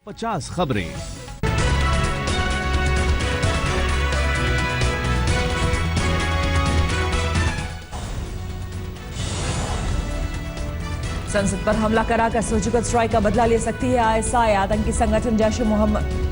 50 खबरें। संसद पर हमला कराकर सर्जिकल स्ट्राइक का बदला ले सकती है आईएसआई। आतंकी संगठन जैश ए मोहम्मद।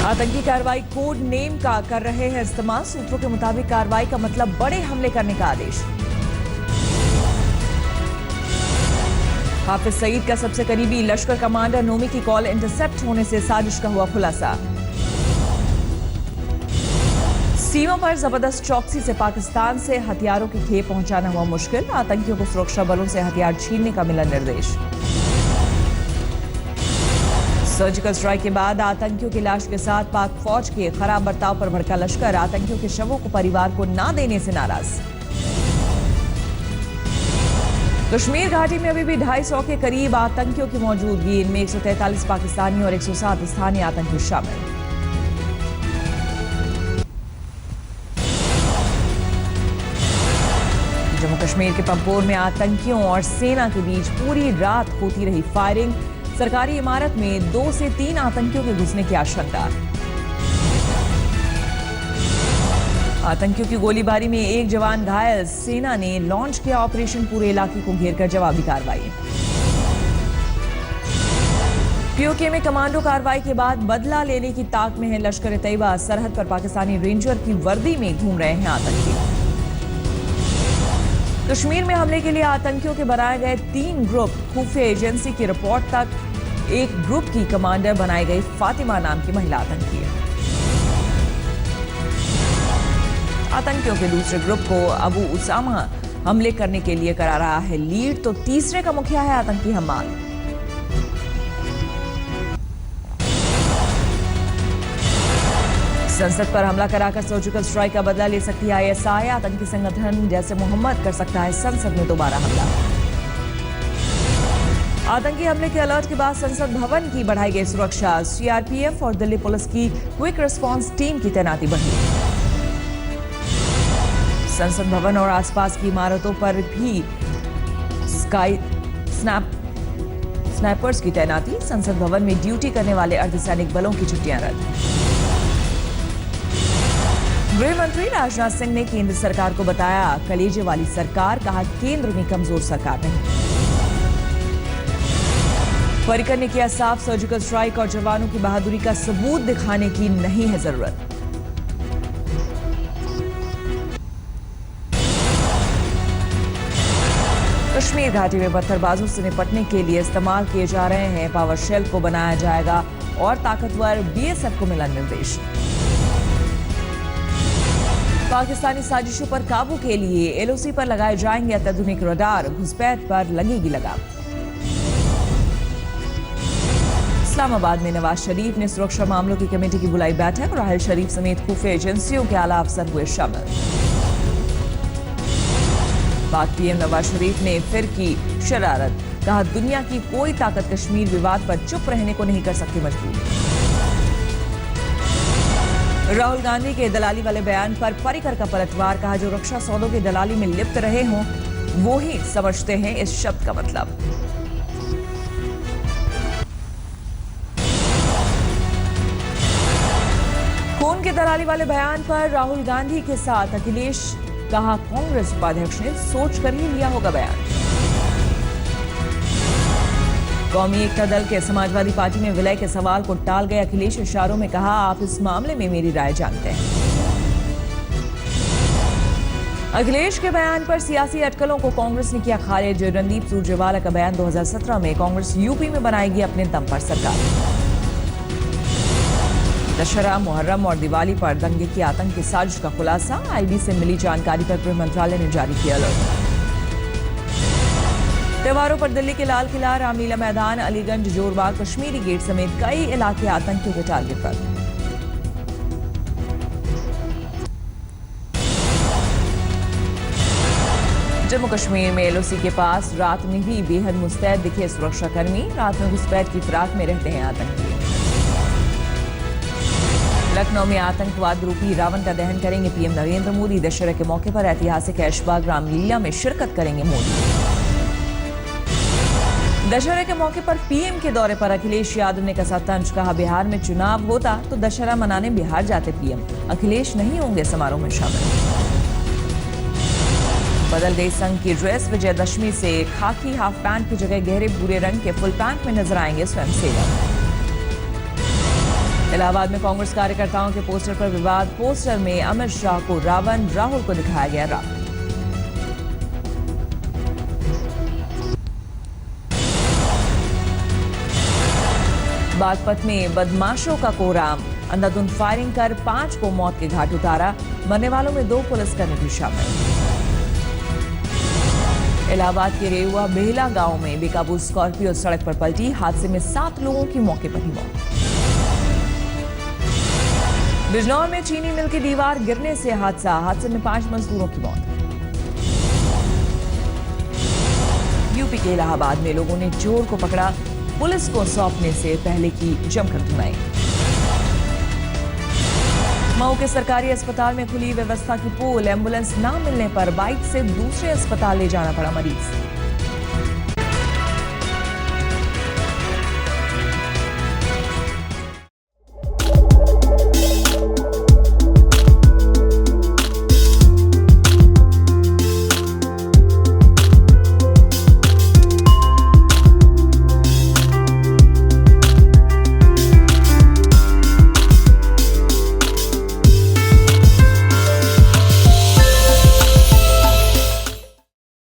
आतंकी कार्रवाई कोड नेम का कर रहे हैं इस्तेमाल। सूत्रों के मुताबिक कार्रवाई का मतलब बड़े हमले करने का आदेश। हाफिज सईद का सबसे करीबी लश्कर कमांडर नोमी की कॉल इंटरसेप्ट होने से साजिश का हुआ खुलासा। सीमा पर जबरदस्त चौकसी से पाकिस्तान से हथियारों की खेप पहुंचाना हुआ मुश्किल। आतंकियों को सुरक्षा बलों से हथियार छीनने का मिला निर्देश। सर्जिकल स्ट्राइक के बाद आतंकियों की लाश के साथ पाक फौज के खराब बर्ताव पर भड़का लश्कर। आतंकियों के शवों को परिवार को ना देने से नाराज। कश्मीर घाटी में अभी भी 250 के करीब आतंकियों की मौजूदगी। इनमें 143 पाकिस्तानी और 107 स्थानीय आतंकी शामिल। जम्मू कश्मीर के पंपोर में आतंकियों और सेना के बीच पूरी रात होती रही फायरिंग। सरकारी इमारत में 2 से 3 आतंकियों के घुसने की आशंका। आतंकियों की गोलीबारी में एक जवान घायल। सेना ने लॉन्च किया ऑपरेशन। पूरे इलाके को घेरकर जवाबी कार्रवाई। पीओके में कमांडो कार्रवाई के बाद बदला लेने की ताक में है लश्कर ए तैयबा। सरहद पर पाकिस्तानी रेंजर की वर्दी में घूम रहे हैं आतंकी। कश्मीर में हमले के लिए आतंकियों के बनाए गए 3 ग्रुप। खुफिया एजेंसी की रिपोर्ट तक एक ग्रुप की कमांडर बनाई गई फातिमा नाम की महिला आतंकी है। आतंकियों के दूसरे ग्रुप को अबू उसामा हमले करने के लिए करा रहा है लीड, तो तीसरे का मुखिया है आतंकी हम्माल। संसद पर हमला कराकर सर्जिकल स्ट्राइक का बदला ले सकती है आईएसआई। आतंकी संगठन जैश ए मोहम्मद कर सकता है संसद में दोबारा हमला। आतंकी हमले के अलर्ट के बाद संसद भवन की बढ़ाई गई सुरक्षा। सीआरपीएफ और दिल्ली पुलिस की क्विक रिस्पांस टीम की तैनाती बढ़ी। संसद भवन और आसपास की इमारतों पर भी स्नाइपर्स की तैनाती। संसद भवन में ड्यूटी करने वाले अर्धसैनिक बलों की छुट्टियां रद्द। गृह मंत्री राजनाथ सिंह ने केंद्र सरकार को बताया कलेजे वाली सरकार। कहा केंद्र में कमजोर सरकार नहीं। पर्रिकर ने किया साफ सर्जिकल स्ट्राइक और जवानों की बहादुरी का सबूत दिखाने की नहीं है जरूरत। कश्मीर घाटी में पत्थरबाजों से निपटने के लिए इस्तेमाल किए जा रहे हैं पावर शेल को बनाया जाएगा और ताकतवर बीएसएफ को मिला निर्देश। पाकिस्तानी साजिशों पर काबू के लिए एलओसी पर लगाए जाएंगे अत्याधुनिक रडार। घुसपैठ पर लगेगी लगाम। इस्लामाबाद में नवाज शरीफ ने सुरक्षा मामलों की कमेटी की बुलाई बैठक। राहल शरीफ समेत खुफिया एजेंसियों के आला अफसर हुए शामिल। पाक पीएम नवाज शरीफ ने फिर की शरारत। कहा दुनिया की कोई ताकत कश्मीर विवाद पर चुप रहने को नहीं कर सकती मजबूर। राहुल गांधी के दलाली वाले बयान पर पर्रिकर का पलटवार। कहा जो रक्षा सौदों की दलाली में लिप्त रहे हों वो ही समझते हैं इस शब्द का मतलब। खून की दलाली वाले बयान पर राहुल गांधी के साथ अखिलेश। कहा कांग्रेस उपाध्यक्ष ने सोच कर ही लिया होगा बयान। कौमी एकता दल के समाजवादी पार्टी में विलय के सवाल को टाल गए अखिलेश। इशारों में कहा आप इस मामले में मेरी राय जानते हैं। अखिलेश के बयान पर सियासी अटकलों को कांग्रेस ने किया खारिज। रणदीप सुरजेवाला का बयान 2017 में कांग्रेस यूपी में बनाएगी अपने दम पर सरकार। दशहरा, मुहर्रम और दिवाली पर दंगे की आतंकी साजिश का खुलासा। आईबी से मिली जानकारी पर गृह मंत्रालय ने जारी किया अलर्ट। त्योहारों पर दिल्ली के लाल किला, रामलीला मैदान, अलीगंज, जोरबाग, कश्मीरी गेट समेत कई इलाके आतंकियों के टारगेट पर। जम्मू कश्मीर में एलओसी के पास रात में भी बेहद मुस्तैद दिखे सुरक्षाकर्मी। रात में घुसपैठ की फिराक में रहते हैं आतंकी। लखनऊ में आतंकवाद रूपी रावण का दहन करेंगे पीएम नरेंद्र मोदी। दशहरे के मौके पर ऐतिहासिक ऐशबाग रामलीला में शिरकत करेंगे मोदी। दशहरे के मौके पर पीएम के दौरे पर अखिलेश यादव ने कसा तंज। कहा, बिहार में चुनाव होता तो दशहरा मनाने बिहार जाते पीएम। अखिलेश नहीं होंगे समारोह में शामिल। बदल गई संघ की ड्रेस। विजयदशमी से खाकी हाफ पैंट की जगह गहरे भूरे रंग के फुल पैंट में नजर आएंगे स्वयंसेवक। इलाहाबाद में कांग्रेस कार्यकर्ताओं के पोस्टर पर विवाद। पोस्टर में अमित शाह को रावण, राहुल को दिखाया गया रावण। बागपत में बदमाशों का कोहराम। अंधाधुंध फायरिंग कर 5 को मौत के घाट उतारा। मरने वालों में 2 पुलिसकर्मी भी शामिल। इलाहाबाद के रेवा बेहला गांव में बेकाबू स्कॉर्पियो सड़क पर पलटी। हादसे में 7 लोगों की मौके पर ही मौत। बिजनौर में चीनी मिल की दीवार गिरने से हादसे में 5 मजदूरों की मौत। यूपी के इलाहाबाद में लोगों ने चोर को पकड़ा। पुलिस को सौंपने से पहले की जमकर धुनाई। मऊ के सरकारी अस्पताल में खुली व्यवस्था की पोल। एम्बुलेंस न मिलने पर बाइक से दूसरे अस्पताल ले जाना पड़ा मरीज।